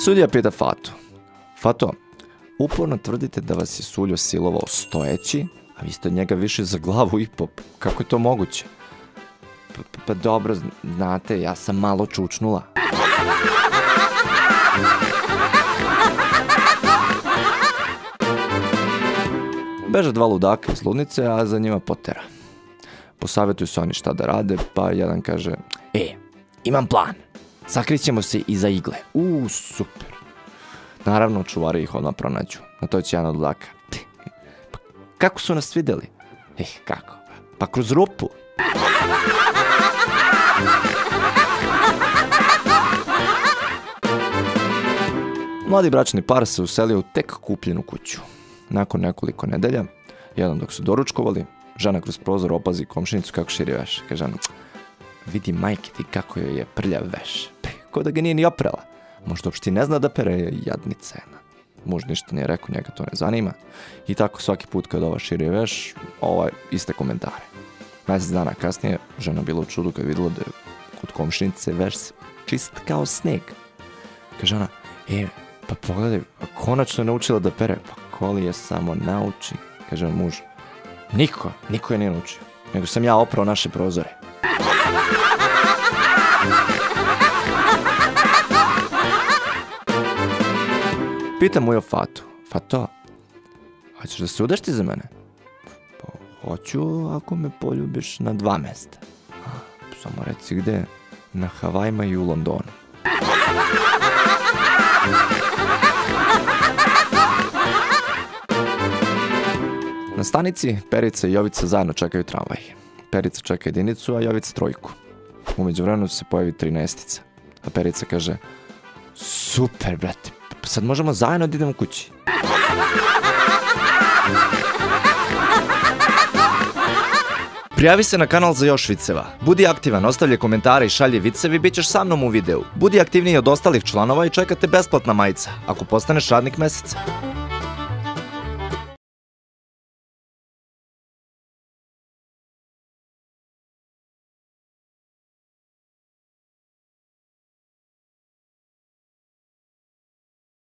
Sudija pita Fatu. Fato, uporno tvrdite da vas je Suljo silovao stojeći, a vi ste od njega više za glavu i po. Kako je to moguće? Pa dobro, znate, ja sam malo čučnula. Beže dva ludaka iz ludnice, a za njima potera. Posavjetuju se oni šta da rade, pa jedan kaže: imam plan. Sakrićemo se iza igle. Super. Naravno, čuvari ih odmah pronađu. Na to će jedan od ludaka: pa kako su nas vidjeli? Kako? Pa kroz rupu. Mladi bračni par se uselio u tek kupljenu kuću. Nakon nekoliko nedelja, jednom dok su doručkovali, žena kroz prozor opazi komšinicu kako širi veš. Kaže žena: vidi majke ti kako joj je prljav veš. Ko da ga nije ni oprala. Možda uopšte ne zna da pere, jadnica jedna. Muž ništa nije rekao, njega to ne zanima. I tako svaki put kad ova širi veš, iste komentare. Mjesec dana kasnije, žena bila u čudu kad vidjela da je kod komšinice veš čist kao sneg. Kaže žena: pa pogledaj, konačno je naučila da pere. Pa ko li je samo nauči? Kaže muž: niko je nije naučio, nego sam ja oprao naše prozore. Pita Mujo Fatu: Fato, hoćeš da se udaš ti za mene? Pa hoću ako me poljubiš na 2 mjesta. Samo reci gde, na Havajima i u Londonu. Na stanici Perica i Jovica zajedno čekaju tramvaj. Perica čeka jedinicu, a Jovica trojku. U međuvremenu se pojavi 13-tica. A Perica kaže: super, brate, sad možemo zajedno da idemo kući. Prijavi se na kanal za još viceva. Budi aktivan, ostavljaj komentare i šalji viceve i bit ćeš sa mnom u videu. Budi aktivniji od ostalih članova i čeka te besplatna majica, ako postaneš radnik meseca.